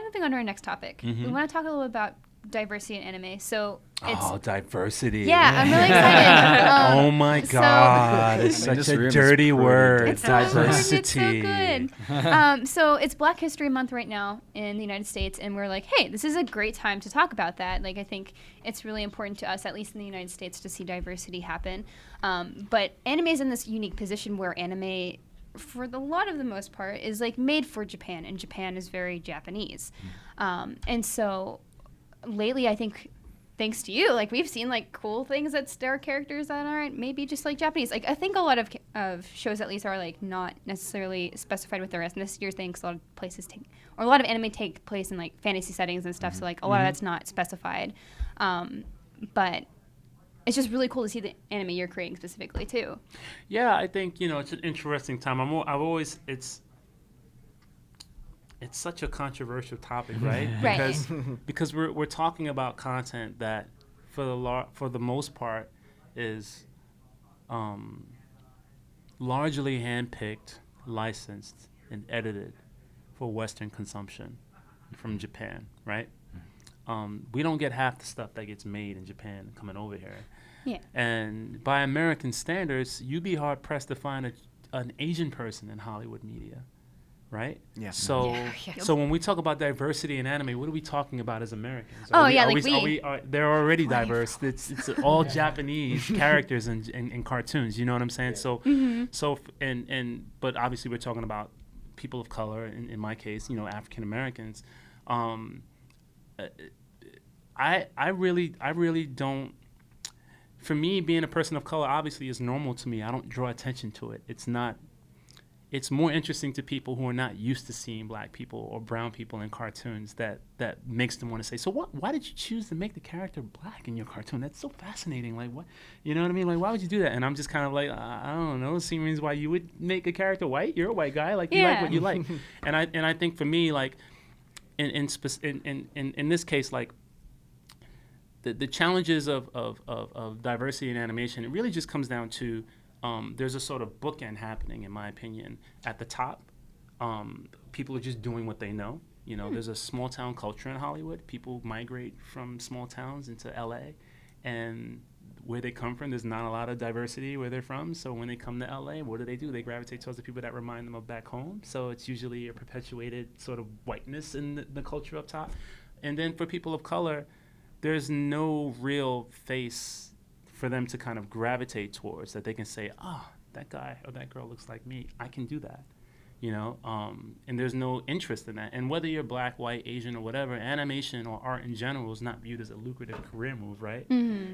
of moving on to our next topic. We want to talk a little about diversity in anime. So it's diversity. Yeah, I'm really excited. Oh my God, it's such a dirty word. It's diversity. It's so good. So it's Black History Month right now in the United States, and we're like, hey, this is a great time to talk about that. Like, I think it's really important to us, at least in the United States, to see diversity happen. But anime is in this unique position where anime, for the lot of the most part, is like made for Japan, and Japan is very Japanese. And so lately, I think, thanks to you, like, we've seen like cool things that star characters that aren't maybe just like Japanese. Like, I think a lot of shows at least are like not necessarily specified with their ethnicity things. A lot of places a lot of anime take place in like fantasy settings and stuff. So like a lot of that's not specified. But it's just really cool to see the anime you're creating specifically too. Yeah, I think, it's an interesting time. It's such a controversial topic, right? Right. Because we're talking about content that for the most part is largely handpicked, licensed, and edited for Western consumption from Japan, right? We don't get half the stuff that gets made in Japan coming over here. Yeah. And by American standards, you'd be hard pressed to find an Asian person in Hollywood media. Right? Yeah. So when we talk about diversity in anime, what are we talking about as Americans? They're already diverse. It's all Japanese characters and cartoons. You know what I'm saying? So but obviously we're talking about people of color. In my case, African Americans. I really don't. For me, being a person of color obviously is normal to me. I don't draw attention to it. It's not. It's more interesting to people who are not used to seeing black people or brown people in cartoons that makes them want to say, so why did you choose to make the character black in your cartoon? That's so fascinating. Like, what? You know what I mean? Like, why would you do that? And I'm just kind of like, I don't know. It seems why you would make a character white. You're a white guy. Like, you like what you like. And I think for me, like, in this case, like, the challenges of diversity in animation, it really just comes down to there's a sort of bookend happening, in my opinion. At the top, people are just doing what they know. There's a small town culture in Hollywood. People migrate from small towns into LA, and where they come from, there's not a lot of diversity where they're from. So when they come to LA, what do? They gravitate towards the people that remind them of back home. So it's usually a perpetuated sort of whiteness in the culture up top. And then for people of color, there's no real face for them to kind of gravitate towards that they can say, that guy or that girl looks like me. I can do that, and there's no interest in that. And whether you're black, white, Asian, or whatever, animation or art in general is not viewed as a lucrative career move, right?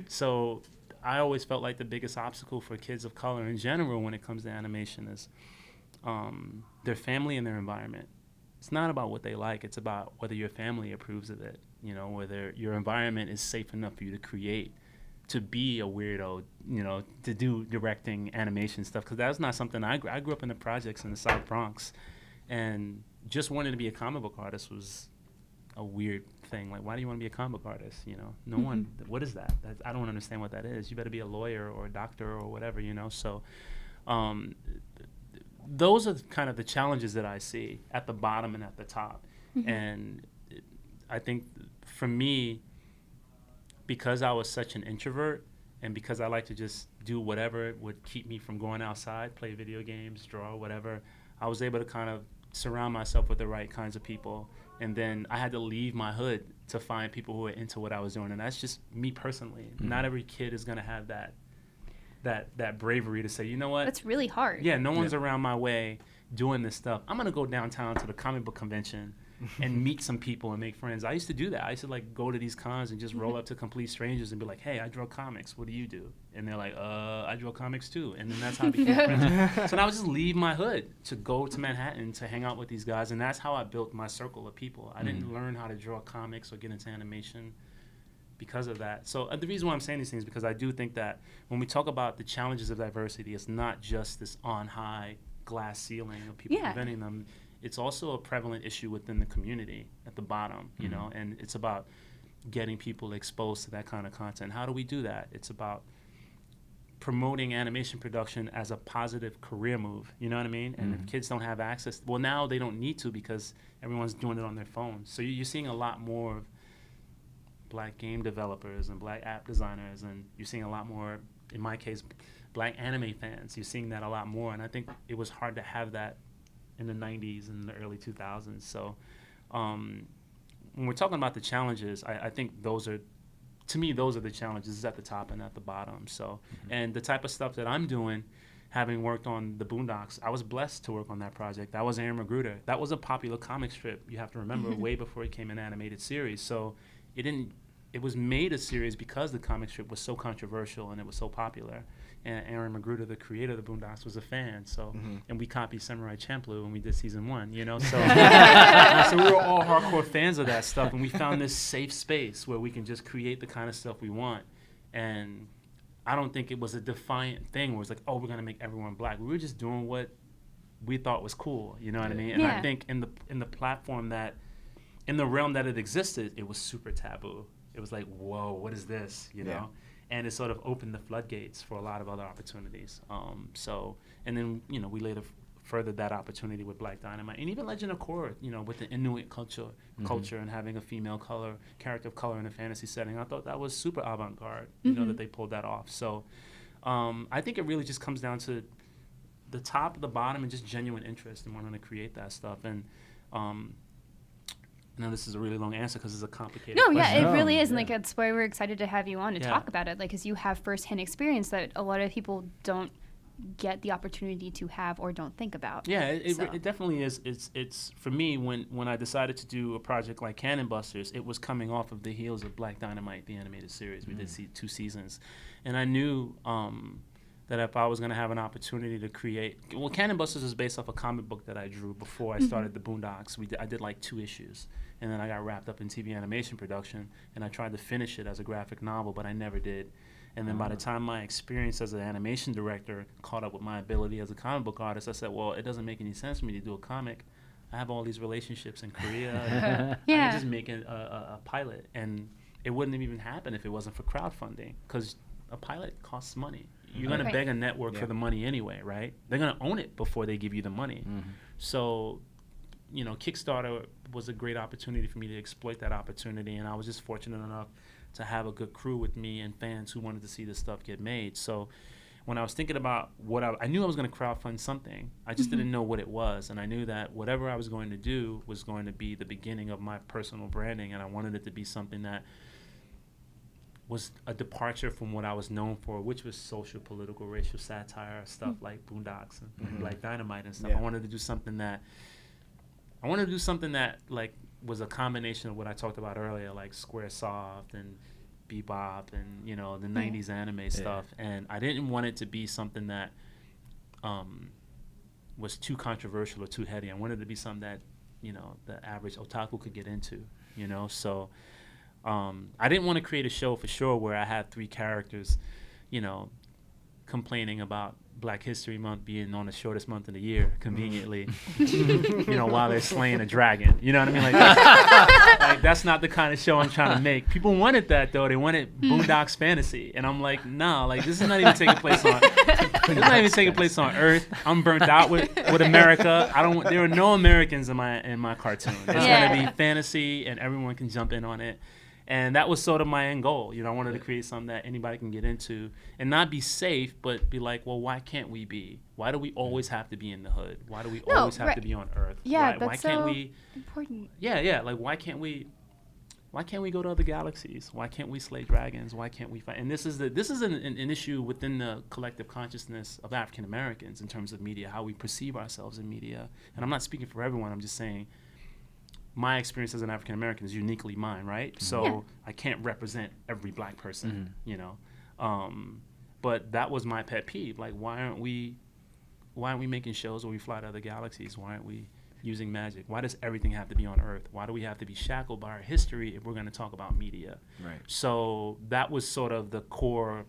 So I always felt like the biggest obstacle for kids of color in general when it comes to animation is their family and their environment. It's not about what they like. It's about whether your family approves of it, whether your environment is safe enough for you to create, to be a weirdo, to do directing animation stuff, because that's not something I grew up in the projects in the South Bronx, and just wanting to be a comic book artist was a weird thing. Like, why do you want to be a comic book artist? No one. What is that? I don't understand what that is. You better be a lawyer or a doctor or whatever. So, those are kind of the challenges that I see at the bottom and at the top, and I think for me, because I was such an introvert and because I like to just do whatever would keep me from going outside, play video games, draw, whatever, I was able to kind of surround myself with the right kinds of people. And then I had to leave my hood to find people who were into what I was doing. And that's just me personally. Not every kid is going to have that bravery to say, you know what? That's really hard. Yeah, no one's around my way doing this stuff. I'm going to go downtown to the comic book convention and meet some people and make friends. I used to do that. I used to like go to these cons and just roll up to complete strangers and be like, hey, I draw comics. What do you do? And they're like, I draw comics too. And then that's how I became friends. So now I would just leave my hood to go to Manhattan to hang out with these guys. And that's how I built my circle of people. I didn't learn how to draw comics or get into animation because of that. So the reason why I'm saying these things is because I do think that when we talk about the challenges of diversity, it's not just this on high glass ceiling of people preventing them. It's also a prevalent issue within the community at the bottom, and it's about getting people exposed to that kind of content. How do we do that? It's about promoting animation production as a positive career move. You know what I mean? And if kids don't have access, well, now they don't need to because everyone's doing it on their phones. So you're seeing a lot more of black game developers and black app designers, and you're seeing a lot more, in my case, black anime fans. You're seeing that a lot more, and I think it was hard to have that in the 90s and the early 2000s. So when we're talking about the challenges, I think those are, to me, those are the challenges at the top and at the bottom. So, and the type of stuff that I'm doing, having worked on the Boondocks, I was blessed to work on that project. That was Aaron Magruder. That was a popular comic strip, you have to remember, way before it became an animated series. So it was made a series because the comic strip was so controversial and it was so popular. And Aaron Magruder, the creator of the Boondocks, was a fan. So, and we copied Samurai Champloo when we did season 1, you know. So, so we were all hardcore fans of that stuff, and we found this safe space where we can just create the kind of stuff we want. And I don't think it was a defiant thing where it's like, oh, we're gonna make everyone black. We were just doing what we thought was cool, you know what I mean? And I think in the platform that, in the realm that it existed, it was super taboo. It was like, whoa, what is this, you know? And it sort of opened the floodgates for a lot of other opportunities. So, and then, you know, we later furthered that opportunity with Black Dynamite, and even Legend of Korra, you know, with the Inuit culture and having a female character of color in a fantasy setting. I thought that was super avant-garde, you know, that they pulled that off. So I think it really just comes down to the top, the bottom, and just genuine interest in wanting to create that stuff. And now this is a really long answer because it's a complicated question. It really is. And like, that's why we're excited to have you on to talk about it. Like, because you have firsthand experience that a lot of people don't get the opportunity to have or don't think about. Yeah, it definitely is. It's for me, when I decided to do a project like Cannon Busters, it was coming off of the heels of Black Dynamite, the animated series. We did see 2 seasons. And I knew that if I was going to have an opportunity to create, well, Cannon Busters is based off a comic book that I drew before I started the Boondocks. I did like 2 issues, and then I got wrapped up in TV animation production, and I tried to finish it as a graphic novel, but I never did. And then by the time my experience as an animation director caught up with my ability as a comic book artist, I said, well, it doesn't make any sense for me to do a comic. I have all these relationships in Korea. I can just make a pilot, and it wouldn't have even happened if it wasn't for crowdfunding, because a pilot costs money. You're going to beg a network for the money anyway, right? They're going to own it before they give you the money. So, you know, Kickstarter was a great opportunity for me to exploit that opportunity, and I was just fortunate enough to have a good crew with me and fans who wanted to see this stuff get made. So when I was thinking about what I knew I was going to crowdfund something. I just didn't know what it was, and I knew that whatever I was going to do was going to be the beginning of my personal branding, and I wanted it to be something that was a departure from what I was known for, which was social, political, racial satire, stuff like Boondocks and Black Dynamite and stuff. I wanted to do something that like was a combination of what I talked about earlier, like Squaresoft and Bebop and, you know, the 90s anime stuff. And I didn't want it to be something that was too controversial or too heady. I wanted it to be something that, you know, the average otaku could get into, you know. So I didn't want to create a show for sure where I had 3 characters, you know, complaining about Black History Month being on the shortest month of the year, conveniently, you know, while they're slaying a dragon. You know what I mean? Like that's not the kind of show I'm trying to make. People wanted that, though. They wanted Boondocks fantasy. And I'm like, nah, like this is not even taking place on Earth. I'm burnt out with America. There are no Americans in my cartoon. It's going to be fantasy, and everyone can jump in on it. And that was sort of my end goal. You know, I wanted to create something that anybody can get into and not be safe, but be like, well, why can't we be? Why do we always have to be in the hood? Why do we always have to be on Earth? Yeah, why can't we? Important. Yeah. Like, why can't we go to other galaxies? Why can't we slay dragons? Why can't we fight? And this is an issue within the collective consciousness of African Americans in terms of media, how we perceive ourselves in media. And I'm not speaking for everyone. I'm just saying, my experience as an African American is uniquely mine, right? So I can't represent every Black person, you know. But that was my pet peeve. Like, why aren't we making shows where we fly to other galaxies? Why aren't we using magic? Why does everything have to be on Earth? Why do we have to be shackled by our history if we're going to talk about media? Right. So that was sort of the core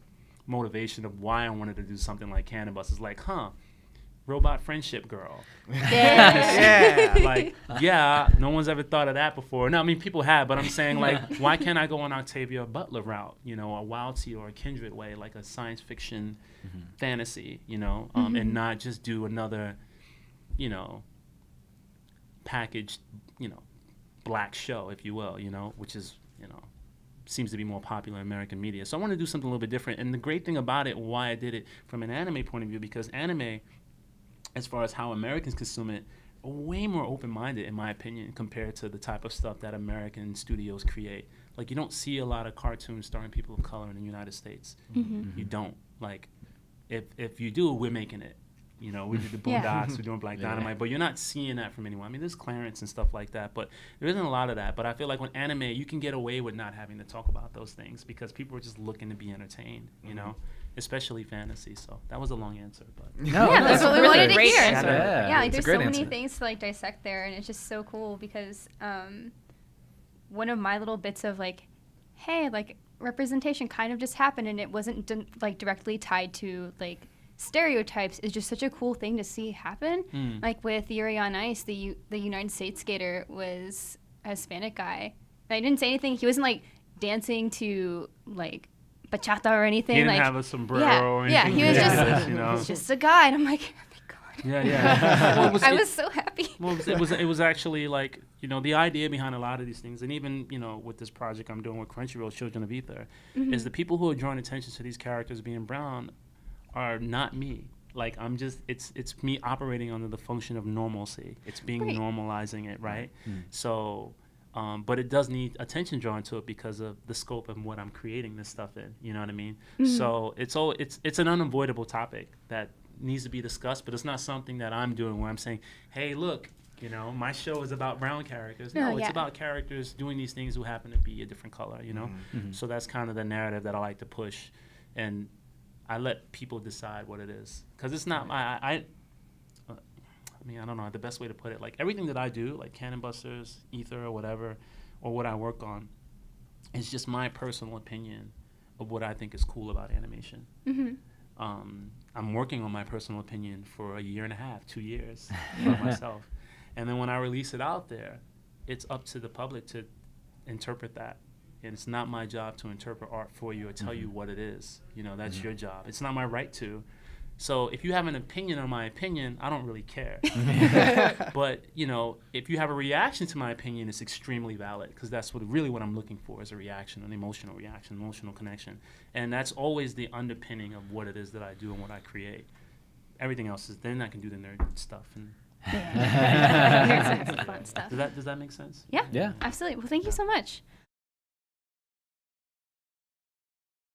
motivation of why I wanted to do something like Cannon Busters. Like, robot friendship girl. Yeah. Like, no one's ever thought of that before. No, I mean, people have, but I'm saying, like, why can't I go on Octavia Butler route, you know, a Wild Seed or a Kindred way, like a science fiction fantasy, you know, and not just do another, you know, packaged, you know, black show, if you will, you know, which is, you know, seems to be more popular in American media. So I want to do something a little bit different. And the great thing about it, why I did it from an anime point of view, because anime, as far as how Americans consume it, are way more open-minded, in my opinion, compared to the type of stuff that American studios create. Like, you don't see a lot of cartoons starring people of color in the United States. You don't. Like, if you do, we're making it. You know, we did the Boondocks, we're doing Black Dynamite, but you're not seeing that from anyone. I mean, there's Clarence and stuff like that, but there isn't a lot of that. But I feel like with anime, you can get away with not having to talk about those things because people are just looking to be entertained, you know, especially fantasy. So that was a long answer, but that's what we wanted to hear. Yeah, like there's so many things to like dissect there, and it's just so cool because one of my little bits of like, hey, like representation kind of just happened, and it wasn't like directly tied to like stereotypes is just such a cool thing to see happen. Like with Yuri on Ice, the United States skater was a Hispanic guy. I didn't say anything. He wasn't like dancing to like bachata or anything. He didn't like have a sombrero or anything. he was just, you know. He was just a guy, and I'm like, oh my god. Well, I was so happy. Well, it was actually like, you know, the idea behind a lot of these things, and even, you know, with this project I'm doing with Crunchyroll, Children of Ether, is the people who are drawing attention to these characters being brown are not me. Like, I'm just, it's me operating under the function of normalcy. It's being normalizing it, right? So, but it does need attention drawn to it because of the scope of what I'm creating this stuff in. You know what I mean? So it's an unavoidable topic that needs to be discussed, but it's not something that I'm doing where I'm saying, hey, look, you know, my show is about brown characters. No, it's about characters doing these things who happen to be a different color, you know? So that's kind of the narrative that I like to push. And I let people decide what it is, because it's not I mean, I don't know the best way to put it. Like, everything that I do, like Cannon Busters, Ether, or whatever, or what I work on, is just my personal opinion of what I think is cool about animation. I'm working on my personal opinion for a year and a half, 2 years for myself, and then when I release it out there, it's up to the public to interpret that. And it's not my job to interpret art for you or tell you what it is. You know, that's your job. It's not my right to. So if you have an opinion on my opinion, I don't really care. But, you know, if you have a reaction to my opinion, it's extremely valid, because that's what I'm looking for, is a reaction, an emotional reaction, emotional connection. And that's always the underpinning of what it is that I do and what I create. Everything else is, then I can do the nerd stuff. And fun stuff. Does that make sense? Yeah, absolutely. Well, thank you so much.